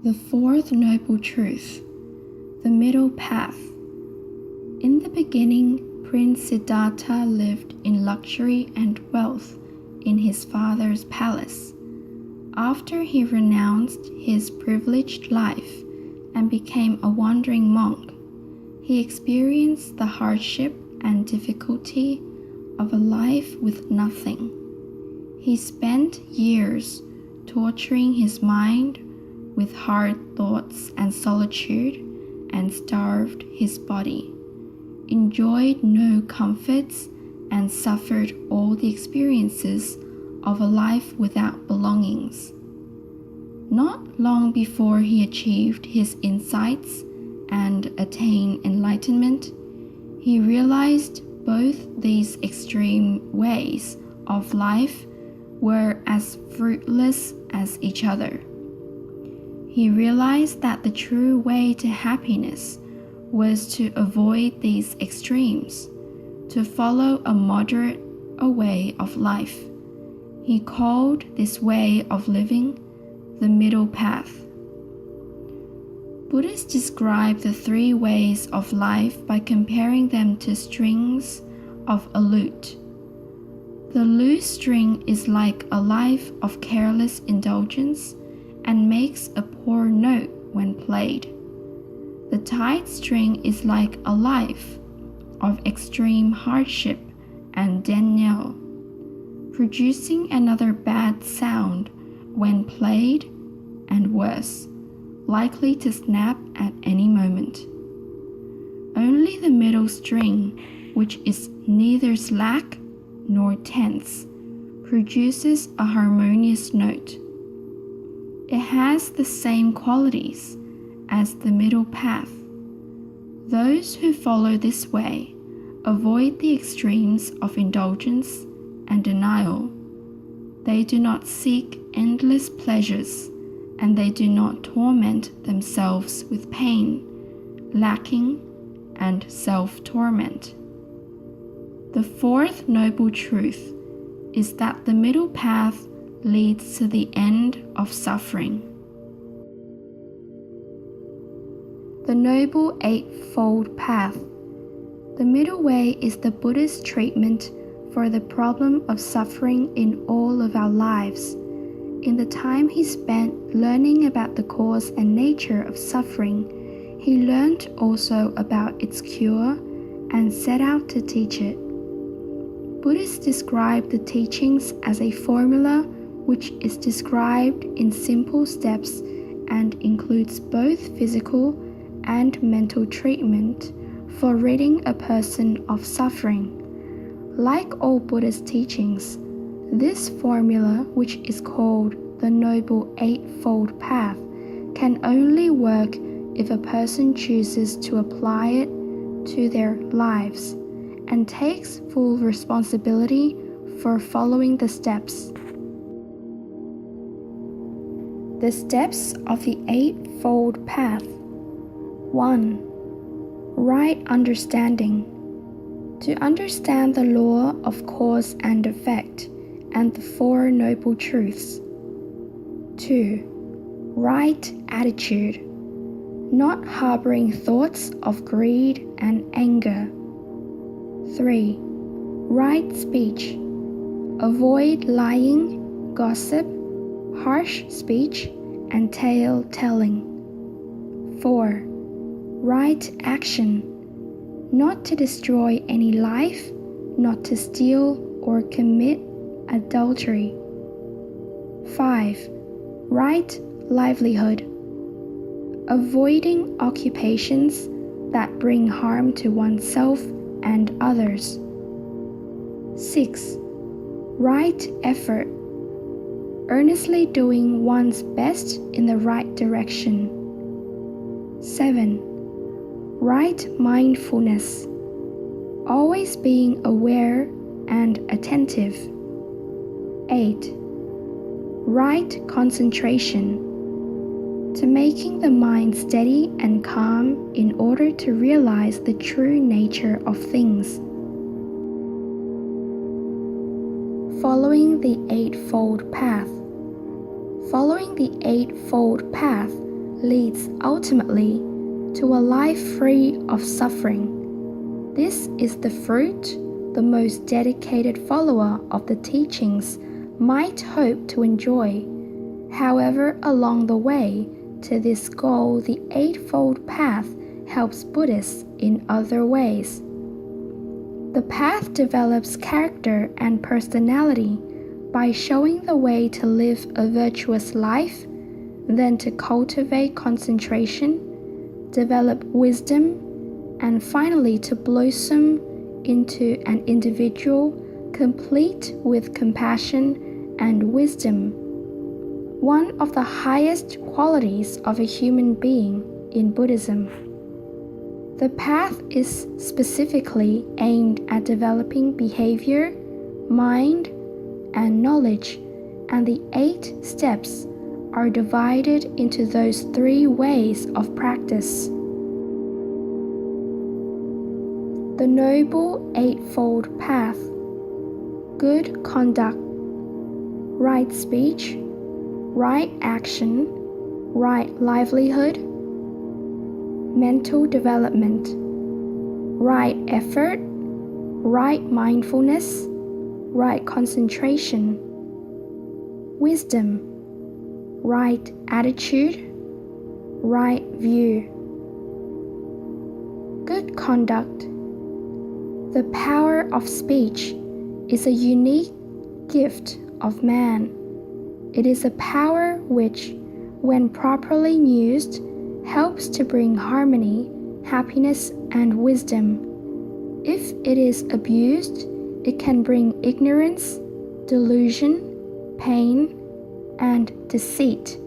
The fourth noble truth, the middle path. In the beginning, Prince Siddhartha lived in luxury and wealth in his father's palace. After he renounced his privileged life and became a wandering monk, he experienced the hardship and difficulty of a life with nothing. He spent years torturing his mind with hard thoughts and solitude, and starved his body, enjoyed no comforts, and suffered all the experiences of a life without belongings. Not long before he achieved his insights and attained enlightenment, he realized both these extreme ways of life were as fruitless as each other. He realized that the true way to happiness was to avoid these extremes, to follow a moderate way of life. He called this way of living the middle path. Buddhists describe the three ways of life by comparing them to strings of a lute. The loose string is like a life of careless indulgence and makes a poor note when played. The tight string is like a life of extreme hardship and denial, producing another bad sound when played, and worse, likely to snap at any moment. Only the middle string, which is neither slack nor tense, produces a harmonious note. It has the same qualities as the middle path. Those who follow this way avoid the extremes of indulgence and denial. They do not seek endless pleasures, and they do not torment themselves with pain, lacking, and self-torment. The fourth noble truth is that the middle path leads to the end of suffering. The Noble Eightfold Path. The middle way is the Buddhist treatment for the problem of suffering in all of our lives. In the time he spent learning about the cause and nature of suffering, he learned also about its cure and set out to teach it. Buddhists describe the teachings as a formula which is described in simple steps and includes both physical and mental treatment for ridding a person of suffering. Like all Buddhist teachings, this formula, which is called the Noble Eightfold Path, can only work if a person chooses to apply it to their lives and takes full responsibility for following the steps. The steps of the Eightfold Path. 1. Right understanding. To understand the law of cause and effect and the Four Noble Truths. 2. Right attitude. Not harboring thoughts of greed and anger. 3. Right speech. Avoid lying, gossip, harsh speech, and tale-telling. 4. Right action. Not to destroy any life, not to steal or commit adultery. 5. Right livelihood. Avoiding occupations that bring harm to oneself and others. 6. Right effort. Earnestly doing one's best in the right direction. 7. Right mindfulness. Always being aware and attentive. 8. Right concentration. To making the mind steady and calm in order to realize the true nature of things. Following the Eightfold Path. Following the Eightfold Path leads ultimately to a life free of suffering. This is the fruit the most dedicated follower of the teachings might hope to enjoy. However, along the way to this goal, the Eightfold Path helps Buddhists in other ways. The path develops character and personality by showing the way to live a virtuous life, then to cultivate concentration, develop wisdom, and finally to blossom into an individual complete with compassion and wisdom, one of the highest qualities of a human being in Buddhism. The path is specifically aimed at developing behavior, mind, and knowledge, and the 8 steps are divided into those 3 ways of practice. The Noble Eightfold Path: good conduct, right speech, right action, right livelihood, mental development, right effort, right mindfulness, right concentration, wisdom, right attitude, right view. Good conduct. The power of speech is a unique gift of man. It is a power which, when properly used, helps to bring harmony, happiness, and wisdom. If it is abused, it can bring ignorance, delusion, pain, and deceit.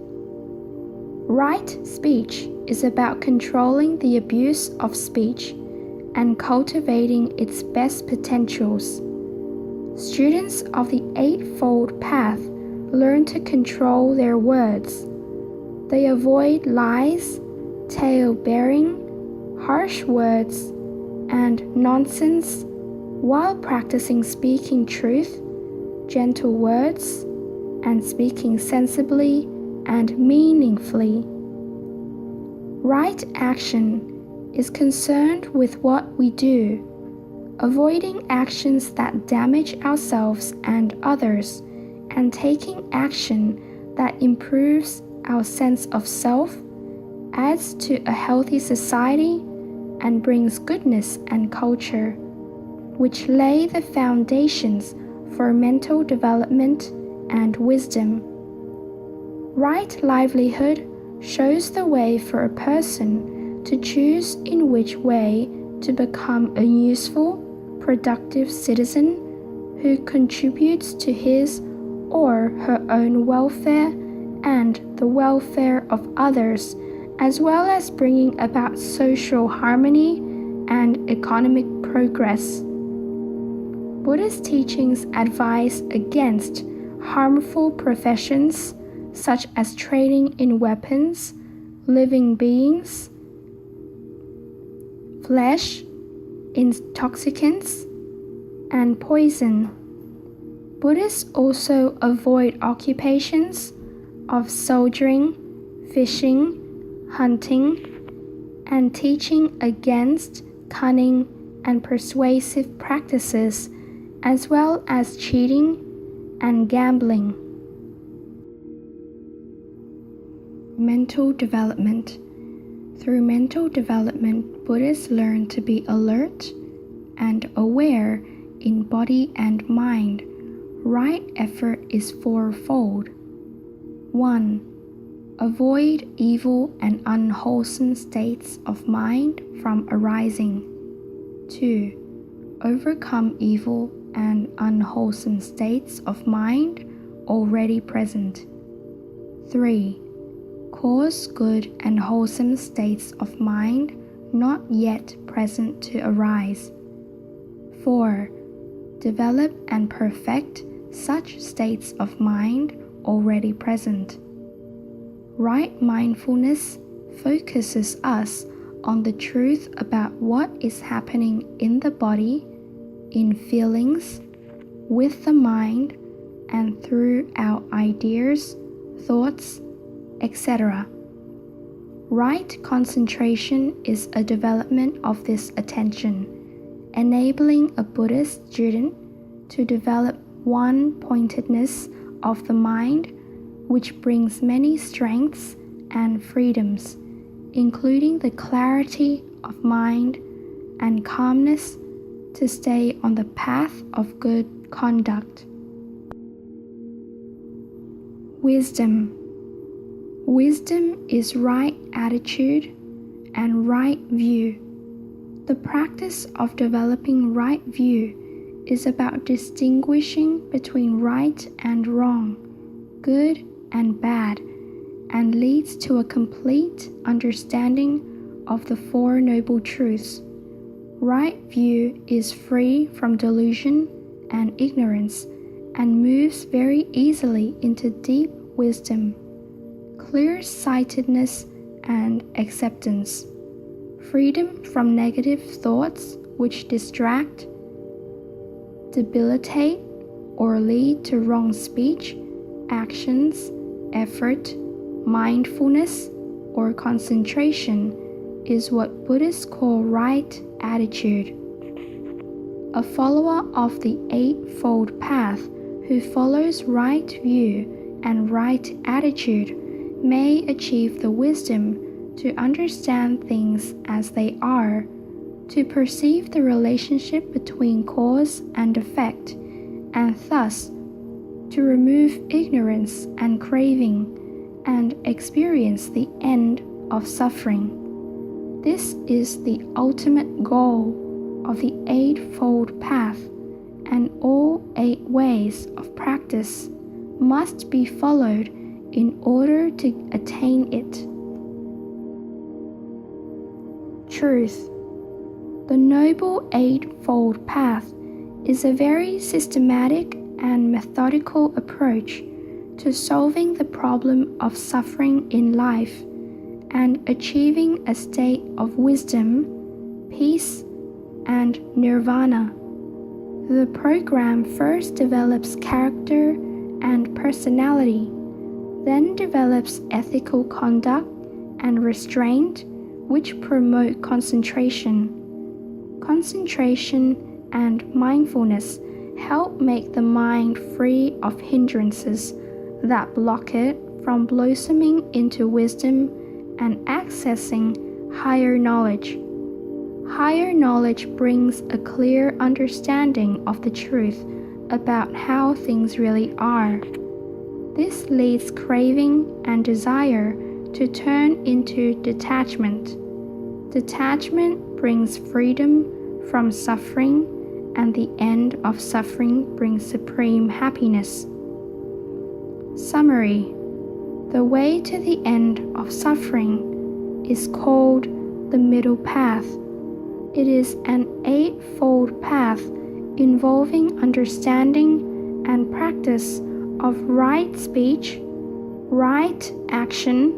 Right speech is about controlling the abuse of speech and cultivating its best potentials. Students of the Eightfold Path learn to control their words. They avoid lies, tale-bearing, harsh words, and nonsense while practicing speaking truth, gentle words, and speaking sensibly and meaningfully. Right action is concerned with what we do, avoiding actions that damage ourselves and others, and taking action that improves our sense of self, adds to a healthy society, and brings goodness and culture, which lay the foundations for mental development and wisdom. Right livelihood shows the way for a person to choose in which way to become a useful, productive citizen who contributes to his or her own welfare and the welfare of others, as well as bringing about social harmony and economic progress. Buddhist teachings advise against harmful professions such as trading in weapons, living beings, flesh, intoxicants, and poison. Buddhists also avoid occupations of soldiering, fishing, hunting, and teaching against cunning and persuasive practices, as well as cheating and gambling. Mental development. Through mental development, Buddhists learn to be alert and aware in body and mind. Right effort is fourfold. 1. Avoid evil and unwholesome states of mind from arising. 2. Overcome evil and unwholesome states of mind already present. 3. Cause good and wholesome states of mind not yet present to arise. 4. Develop and perfect such states of mind already present. Right mindfulness focuses us on the truth about what is happening in the body, in feelings, with the mind, and through our ideas, thoughts, etc. Right concentration is a development of this attention, enabling a Buddhist student to develop one-pointedness of the mind, which brings many strengths and freedoms, including the clarity of mind and calmness to stay on the path of good conduct. Wisdom. Wisdom is right attitude and right view. The practice of developing right view is about distinguishing between right and wrong, good and bad, and leads to a complete understanding of the Four Noble Truths. Right view is free from delusion and ignorance and moves very easily into deep wisdom, clear-sightedness and acceptance, freedom from negative thoughts which distract, debilitate, or lead to wrong speech, actions, effort, mindfulness, or concentration is what Buddhists call right attitude. A follower of the Eightfold Path who follows right view and right attitude may achieve the wisdom to understand things as they are, to perceive the relationship between cause and effect, and thus to remove ignorance and craving and experience the end of suffering. This is the ultimate goal of the Eightfold Path, and all 8 ways of practice must be followed in order to attain it. Truth. The Noble Eightfold Path is a very systematic and methodical approach to solving the problem of suffering in life and achieving a state of wisdom, peace, and nirvana. The program first develops character and personality, then develops ethical conduct and restraint, which promote concentration. Concentration and mindfulness help make the mind free of hindrances that block it from blossoming into wisdom and accessing higher knowledge. Higher knowledge brings a clear understanding of the truth about how things really are. This leads craving and desire to turn into detachment. Detachment brings freedom from suffering, and the end of suffering brings supreme happiness. Summary. The way to the end of suffering is called the Middle Path. It is an eightfold path involving understanding and practice of right speech, right action,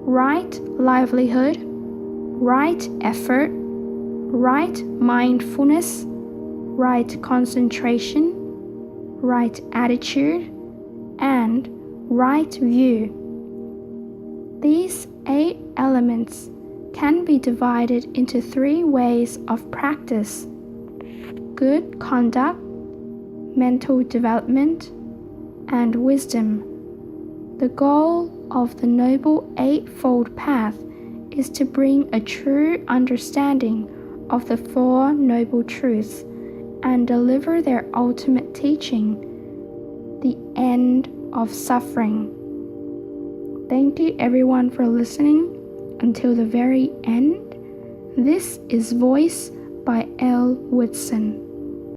right livelihood, right effort, right mindfulness, right concentration, right attitude, and right view. These 8 elements can be divided into 3 ways of practice: good conduct, mental development, and wisdom. The goal of the Noble Eightfold Path is to bring a true understanding of the Four Noble Truths and deliver their ultimate teaching, the end of suffering. Thank you everyone for listening until the very end. This is Voice by L. Woodson.